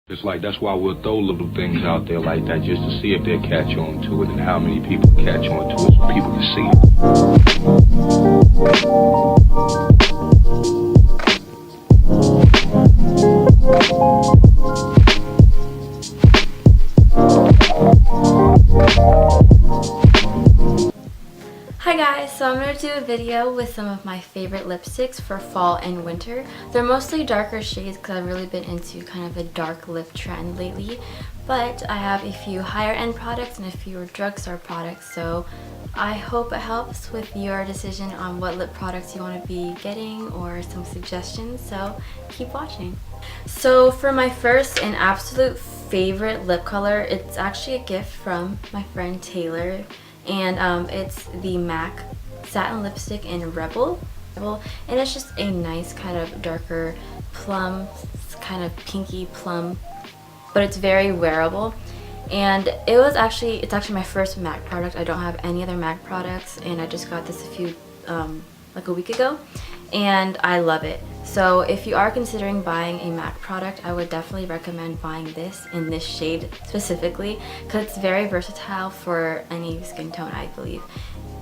It's like that's why we'll throw little things out there like that just to see if they'll catch on to it and how many people catch on to it so people can see it. Hi guys, so I'm going to do a video with some of my favorite lipsticks for fall and winter. They're mostly darker shades because I've really been into kind of a dark lip trend lately. But I have a few higher end products and a few drugstore products, so I hope it helps with your decision on what lip products you want to be getting or some suggestions, so keep watching. So for my first and absolute favorite lip color, it's actually a gift from my friend Taylor. And it's the MAC Satin Lipstick in Rebel. And it's just a nice kind of darker plum, kind of pinky plum, but it's very wearable. And it's actually my first MAC product. I don't have any other MAC products, and I just got this like a week ago, and I love it. So if you are considering buying a MAC product, I would definitely recommend buying this in this shade specifically because it's very versatile for any skin tone, I believe.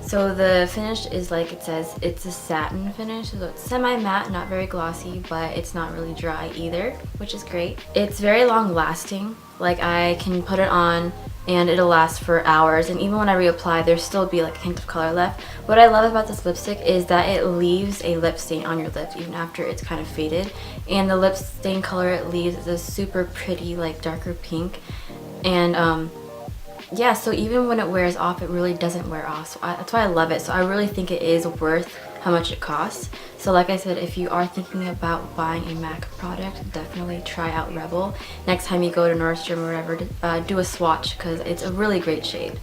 So the finish is like it says, it's a satin finish, so it's semi-matte, not very glossy, but it's not really dry either, which is great. It's very long lasting, like I can put it on and it'll last for hours, and even when I reapply there'll still be like a hint of color left. What I love about this lipstick is that it leaves a lip stain on your lips even after it's kind of faded, and the lip stain color it leaves is a super pretty like darker pink. And yeah, so even when it wears off, it really doesn't wear off, so that's why I love it. So I really think it is worth how much it costs. So like I said, if you are thinking about buying a MAC product, definitely try out Rebel. Next time you go to Nordstrom or whatever, do a swatch because it's a really great shade.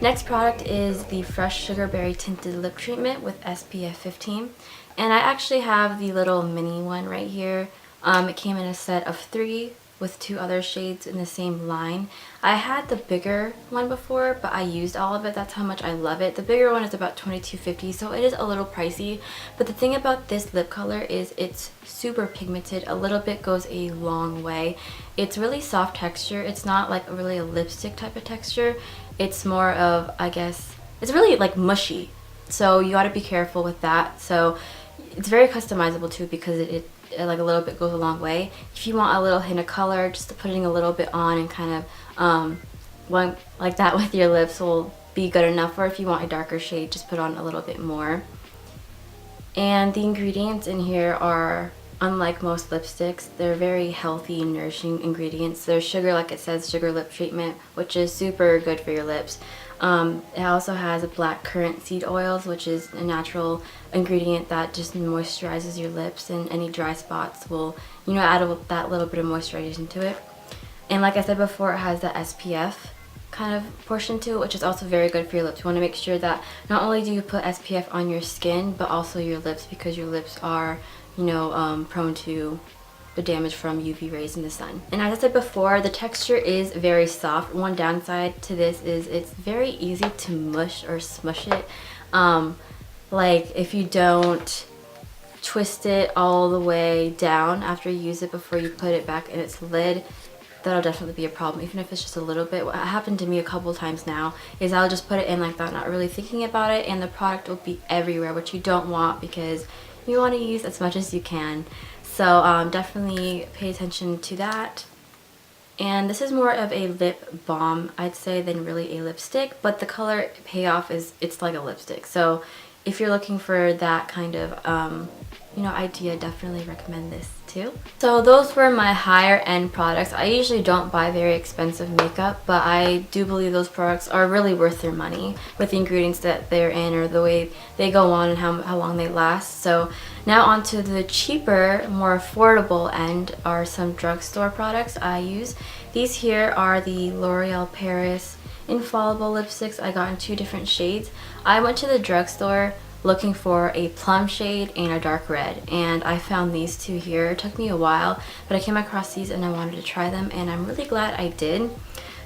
Next product is the Fresh Sugar Berry Tinted Lip Treatment with SPF 15. And I actually have the little mini one right here. It came in a set of 3 with 2 other shades in the same line. I had the bigger one before, but I used all of it. That's how much I love it. The bigger one is about $22.50, so it is a little pricey. But the thing about this lip color is it's super pigmented. A little bit goes a long way. It's really soft texture. It's not like really a lipstick type of texture. It's more of, I guess, it's really like mushy. So you gotta be careful with that. So it's very customizable too because it like a little bit goes a long way. If you want a little hint of color, just putting a little bit on and kind of one like that with your lips will be good enough. Or if you want a darker shade, just put on a little bit more. And the ingredients in here are, unlike most lipsticks, they're very healthy, nourishing ingredients. There's sugar, like it says, sugar lip treatment, which is super good for your lips. It also has black currant seed oils, which is a natural ingredient that just moisturizes your lips, and any dry spots will, add that little bit of moisturization to it. And like I said before, it has the SPF kind of portion to it, which is also very good for your lips. You want to make sure that not only do you put SPF on your skin, but also your lips, because your lips are, prone to the damage from UV rays in the sun. And as I said before, the texture is very soft. One downside to this is it's very easy to mush or smush it. Like if you don't twist it all the way down after you use it before you put it back in its lid, that'll definitely be a problem, even if it's just a little bit. What happened to me a couple times now is I'll just put it in like that, not really thinking about it, and the product will be everywhere, which you don't want because you want to use as much as you can. So definitely pay attention to that. And this is more of a lip balm, I'd say, than really a lipstick, but the color payoff is, it's like a lipstick. So if you're looking for that kind of idea, definitely recommend this too. So those were my higher end products. I usually don't buy very expensive makeup, but I do believe those products are really worth their money with the ingredients that they're in or the way they go on and how long they last. So now on to the cheaper, more affordable end are some drugstore products I use. These here are the L'Oreal Paris Infallible lipsticks. I got in 2 different shades. I went to the drugstore looking for a plum shade and a dark red, and I found these 2 here. It took me a while, but I came across these and I wanted to try them, and I'm really glad I did.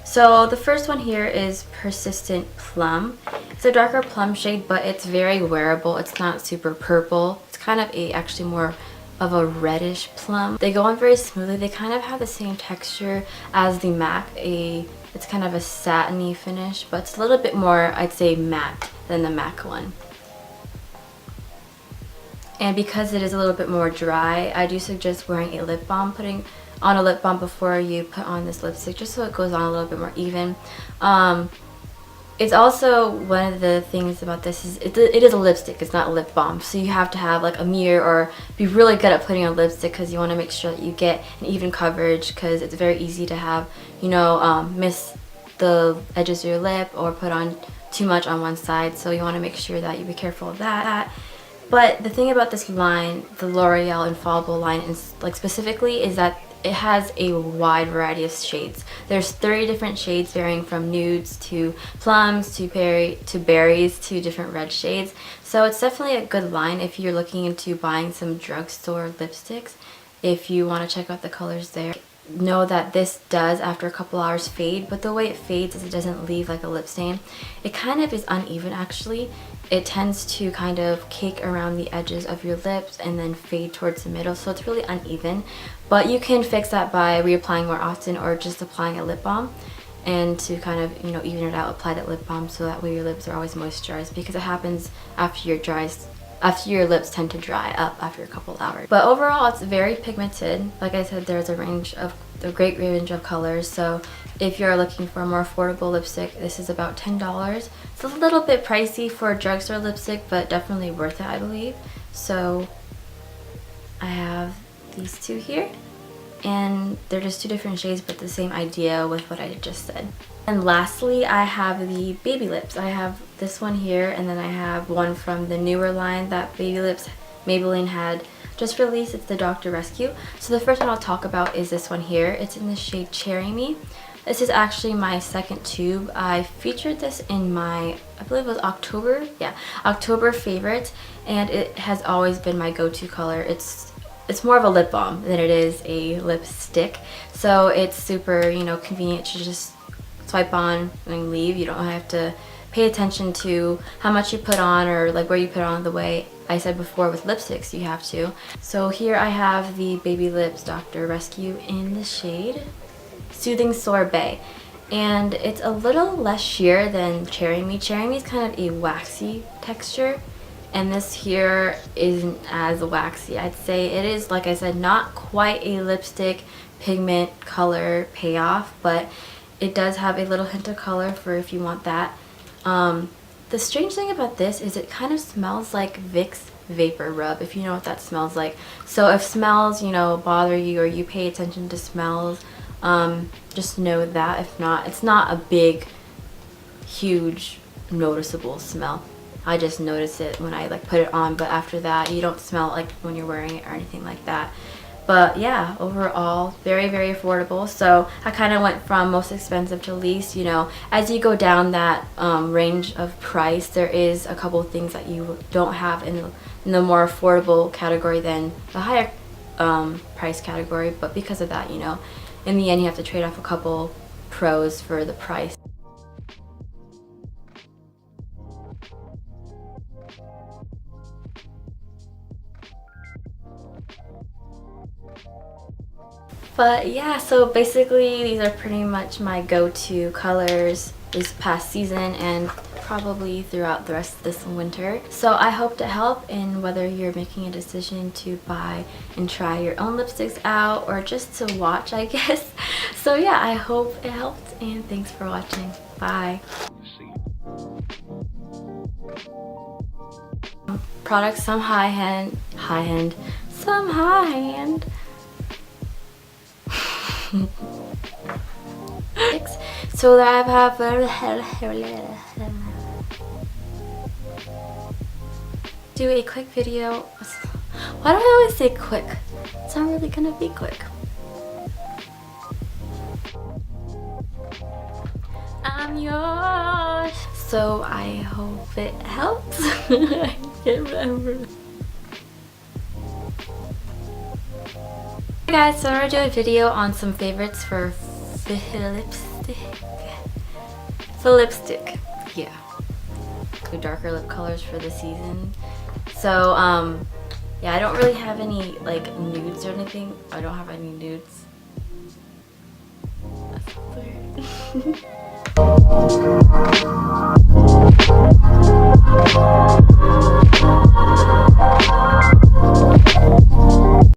So the first one here is Persistent Plum. It's a darker plum shade, but it's very wearable. It's not super purple. It's kind of a actually more of a reddish plum. They go on very smoothly. They kind of have the same texture as the MAC. It's kind of a satiny finish, but it's a little bit more, I'd say, matte than the MAC one. And because it is a little bit more dry, I do suggest wearing a lip balm, putting on a lip balm before you put on this lipstick, just so it goes on a little bit more even. It's also, one of the things about this is it is a lipstick, it's not a lip balm, so you have to have like a mirror or be really good at putting on lipstick, because you want to make sure that you get an even coverage, because it's very easy to have, you know, miss the edges of your lip or put on too much on one side, so you want to make sure that you be careful of that. But the thing about this line, the L'Oreal Infallible line, is like specifically, is that it has a wide variety of shades. There's 30 different shades, varying from nudes to plums to berries to different red shades. So it's definitely a good line if you're looking into buying some drugstore lipsticks. If you want to check out the colors there. Know that this does, after a couple hours, fade, but the way it fades is it doesn't leave like a lip stain. It kind of is uneven actually. It tends to kind of cake around the edges of your lips and then fade towards the middle, so it's really uneven. But you can fix that by reapplying more often or just applying a lip balm, and to kind of, you know, even it out, apply that lip balm so that way your lips are always moisturized, because it happens after your lips tend to dry up after a couple hours. But overall, it's very pigmented. Like I said, there's a great range of colors. So if you're looking for a more affordable lipstick, this is about $10. It's a little bit pricey for a drugstore lipstick, but definitely worth it, I believe. So I have these two here, and they're just two different shades, but the same idea with what I just said. And lastly, I have the Baby Lips. I have this one here, and then I have one from the newer line that Baby Lips Maybelline had just released. It's the Dr. Rescue. So the first one I'll talk about is this one here. It's in the shade Cherry Me. This is actually my second tube. I featured this in my, I believe it was October. Yeah, October favorite, and it has always been my go-to color. It's more of a lip balm than it is a lipstick. So it's super, you know, convenient to just swipe on and leave. You don't have to pay attention to how much you put on or like where you put on, the way I said before with lipsticks you have to. So here I have the Baby Lips Dr. Rescue in the shade Soothing Sorbet, and it's a little less sheer than Cherry Me. Cherry Me is kind of a waxy texture, and this here isn't as waxy. I'd say it is, like I said, not quite a lipstick pigment color payoff, but it does have a little hint of color for if you want that. The strange thing about this is it kind of smells like Vicks Vapor Rub, if you know what that smells like. So if smells, you know, bother you, or you pay attention to smells, just know that. If not, it's not a big, huge, noticeable smell. I just notice it when I like put it on, but after that you don't smell it like when you're wearing it or anything like that. But yeah, overall very, very affordable. So I kind of went from most expensive to least. You know, as you go down that range of price, there is a couple of things that you don't have in the more affordable category than the higher price category. But because of that, you know, in the end you have to trade off a couple pros for the price. But yeah, so basically these are pretty much my go-to colors this past season and probably throughout the rest of this winter. So I hope to help in whether you're making a decision to buy and try your own lipsticks out, or just to watch, I guess. So yeah, I hope it helped, and thanks for watching. Bye. Products, some high-end, some high-end. So that I have do a quick video. Why do I always say quick? It's not really gonna be quick. I'm yours. So I hope it helps. I can't remember. Hey guys, so I'm gonna do a video on some favorites for lipstick. For lipstick, yeah. The darker lip colors for the season. So yeah, I don't really have any like nudes or anything. I don't have any nudes. That's weird.